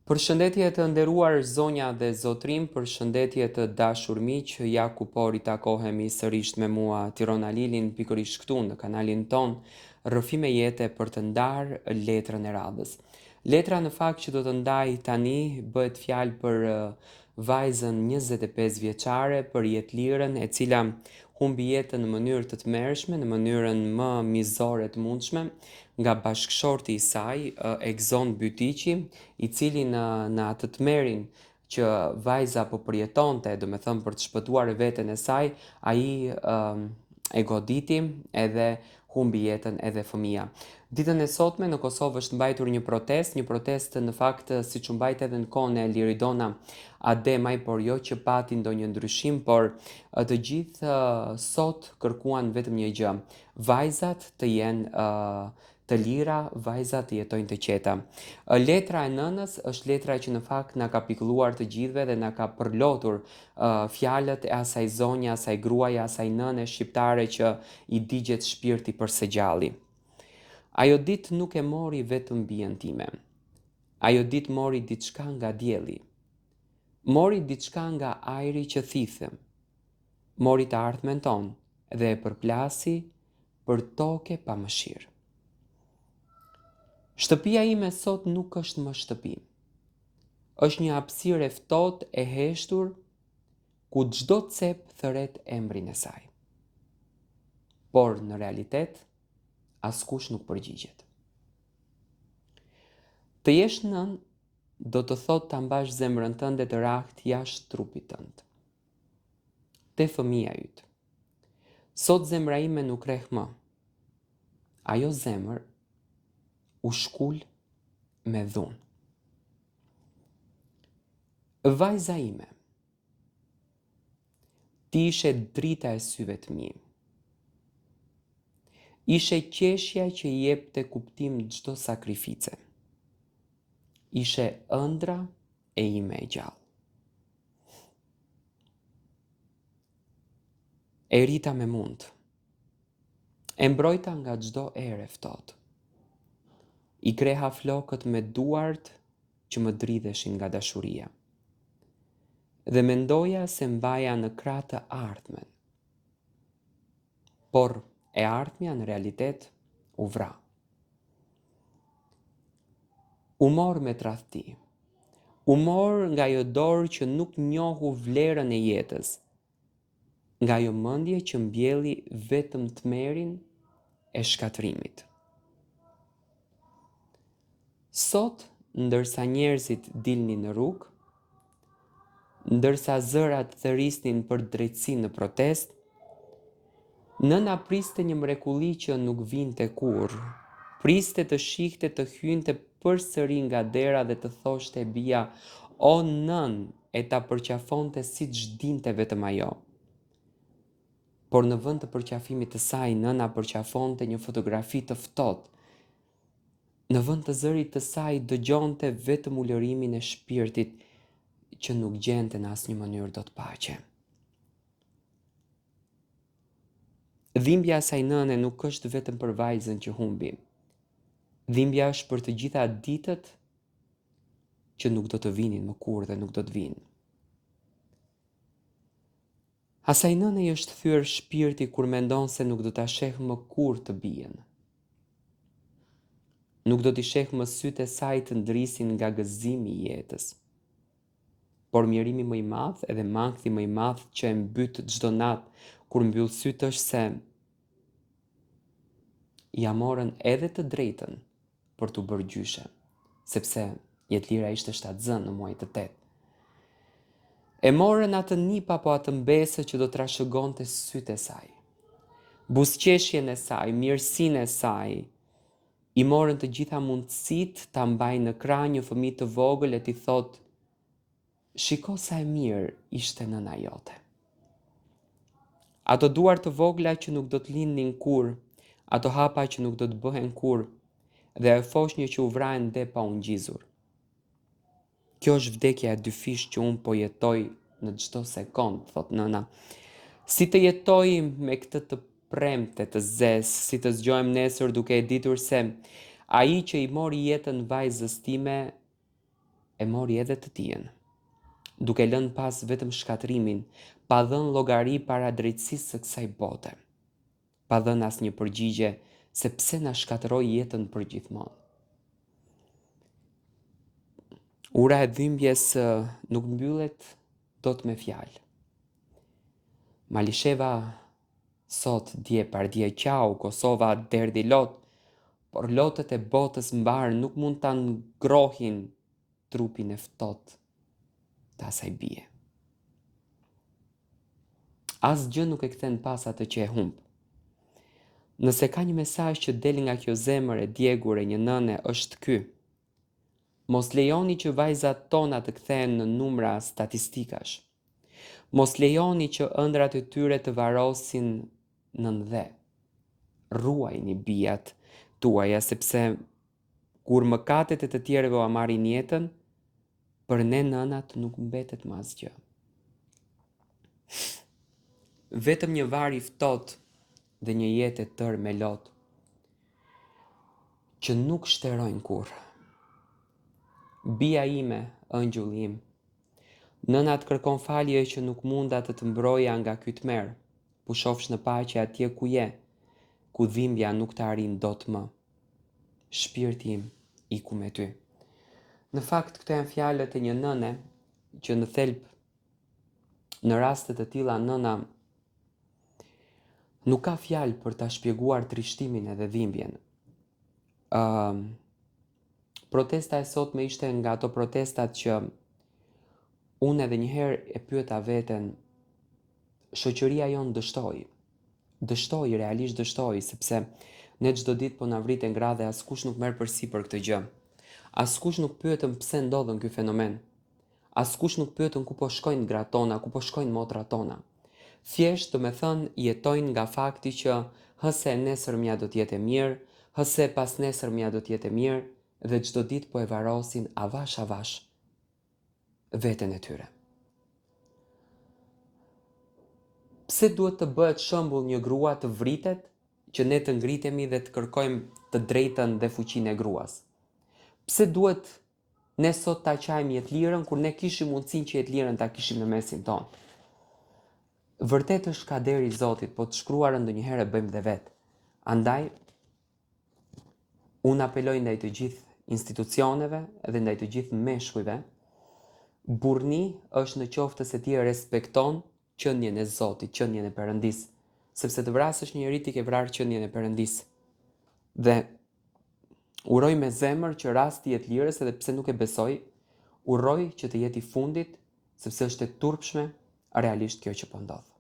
Përshëndetje të nderuar zonja dhe zotrim, përshëndetje të dashur miq, ja ku po ritakohemi sërish me mua Tirona Lilin pikërisht këtu në kanalin ton, rrëfime jete për të ndarë letrën e radhës. Letra në fakt që do të ndaj tani bëhet fjalë për vajzën 25 vjeçare, për jetlirën e cila humbi jetën në mënyrë të tmerrshme, në mënyrën më mizore të mundshme, nga bashkëshorti i saj, Egzon Bytiqi, i cili në atë tmerrin që vajza po përjetonte, do me thënë për të shpëtuar veten e saj, ai e goditi edhe humbi jetën edhe fëmia. Ditën e sotme në Kosovë është mbajtur një protestë në fakt siç u mbajt edhe në kohën e Liridona Ademaj, por jo që pati ndonjë ndryshim, por të gjithë sot kërkuan vetëm një gjë: vajzat të jenë të lira, vajzat të jetojnë të qeta. Letra e nënës është letra që në fakt na ka pikëlluar të gjithëve dhe na ka përlotur fjalët e asaj zonje, asaj gruaje, asaj nëne shqiptare që i digjet shpirti për së gjalli. Ajo ditë nuk e mori vetëm bien time. Ajo ditë mori diçka nga dielli. Mori diçka nga ajri që thithëm. Mori të ardhmen ton dhe e përplasi për toke pa mëshirë. Shtëpia ime sot nuk është më shtëpi. Është një hapësirë e ftohtë e heshtur ku çdo cep thëret embrin e saj. Por në realitet askush nuk përgjigjet. Të jesh nën do të thotë ta mbash zemrën tënde të rakt jashtë trupit tënd. Te fëmia yt. Sot zemra ime nuk rreh më. Ajo zemër u shkull me dhunë. Vajza ime, ti ishe drita e syve të mi. Ishe qeshja që i jepte kuptim çdo sakrifice. Ishe ëndra e ime e gjallë. E rita me mund. E mbrojta nga çdo erë e ftohtë. I kreha flokët me duart që më dridheshin nga dashuria. Dhe mendoja se mbaja në krah të ardhmen. Por e ardhmja në realitet u vra. U mor me tradhti. U mor nga ajo dorë që nuk njohu vlerën e jetës. Nga ajo mendje që mbjelli vetëm tmerrin e shkatrimit. Sot, ndërsa njerëzit dilnin në rrugë, ndërsa zërat thërisnin për drejtësi në protestë, nëna priste një mrekulli që nuk vinte kurrë. Priste të shihte të hynte përsëri nga dera dhe të thoshte bija: "O nën", e ta përqafonte siç dinte vetëm ajo. Por në vend të përqafimit të saj, nëna përqafonte një fotografi të ftohtë. Në vend të zërit të saj dëgjonte vetëm ulërimin e shpirtit që nuk gjente në asnjë mënyrë dot paqe. Dhimbja e asaj nëne nuk është vetëm për vajzën që humbi. Dhimbja është për të gjitha ditët që nuk do të vinin më kurrë dhe nuk do të vinë. Asaj nëne i është thyer shpirti kur mendon se nuk do ta sheh më kurrë të bien. Nuk do t'i sheh më sytë e saj të ndrisin nga gëzimi i jetës. Por mjerimi më i madh edhe mangthi më i madh që e mbyt çdo natë kur mbyll sytë është se ja morën edhe të drejtën për t'u bërë gjyshe, sepse jetlira ishte shtatzën në muaj të tetë. E morën atë nip apo atë mbese që do trashëgonte sytë e saj. Buzëqeshjen e saj, mirësinë e saj. I morën të gjitha mundësitë ta mbajnë në krah një fëmijë të vogël e t'i thotë: "Shiko sa e mirë ishte nëna jote." Ato duar të vogla që nuk do të lindnin kurrë, ato hapa që nuk do të bëhen kurrë, dhe ajo foshnjë që u vrahen dhe pa u ngjizur. Kjo është vdekja e dyfish që unë po jetoj në çdo sekond, thot nëna. Si të jetoj me këtë të premte të zezë, si të zgjohem nesër duke e ditur se ai që i mori jetën vajzës time e mori edhe të tijen, duke lënë pas vetëm shkatrimin, pa dhënë llogari para drejtësisë së kësaj bote, pa dhënë asnjë përgjigje se pse na shkatërroi jetën për gjithmonë. Ura e dhimbjes nuk mbyllet dot me fjalë. Malisheva sot, dje pardje qau, Kosova derdi lot, por lotët e botës mbar nuk mund ta ngrohin trupin e ftohtë të asaj bie. Asgjë nuk e kthen pas atë që e humb. Nëse ka një mesazh që del nga kjo zemër e djegur e një nëne, është ky. Mos lejoni që vajzat tona të kthehen në numra statistikash. Mos lejoni që ëndrat e tyre të varosin në ndhe. Ruajini bijat tuaja, sepse kur mëkatet e të tjerëve u marrin jetën, për ne nënat nuk mbetet më asgjë. Vetëm një var i ftohtë dhe një jetë e tërë me lot, që nuk shterojnë kurrë. Bia ime, ëngjëll im, nëna të kërkon falje që nuk munda të të mbroja nga ky tmerr, pushofsh në paqe atje ku je, ku dhimbja nuk të arrin dot më. Shpirti im iku me ty. Në fakt, këto janë fjalët e një nëne që në thelb, në raste të tilla, nëna nuk ka fjalë për ta shpjeguar trishtimin edhe dhimbjen. Protesta e sotme ishte nga ato protestat që unë edhe njëherë e pyeta veten, shoqëria jonë dështoi, realisht dështoi, sepse ne çdo ditë po na vriten gra dhe askush nuk merr përsipër këtë gjë. Askush nuk pyetën pse ndodhen ky fenomen. Askush nuk pyetën ku po shkojnë gratë tona, ku po shkojnë motrat tona. Thjesht, do me thënë, jetojnë nga fakti që hëse nesër mja do t'jetë e mirë, hëse pas nesër mja do t'jetë e mirë, dhe çdo ditë po e varosin avash veten e tyre. Pse duhet të bëhet shembull një grua të vritet, që ne të ngritemi dhe të kërkojmë të drejtën dhe fuqinë e gruas? Pse duhet ne sot ta qajmë jetlirën kur ne kishim mundësinë që jetlirën ta kishim në mesin tonë? Vërtet është ka deri i Zotit, po të shkruarën ndonjëherë e bëjmë dhe vetë. Andaj, unë apeloj ndaj të gjithë institucioneve dhe ndaj të gjithë meshkujve, burrni është në qoftës e ti respekton qëndjen e Zotit, qëndjen e Perëndis, sepse të vrasësh njëri ti ke vrarë qëndjen e Perëndis. Dhe uroj me zemër që rasti jetë lirës, edhe pse nuk e besoj, uroj që të jeti fundit, sepse është e turpshme realisht kjo që po ndodh.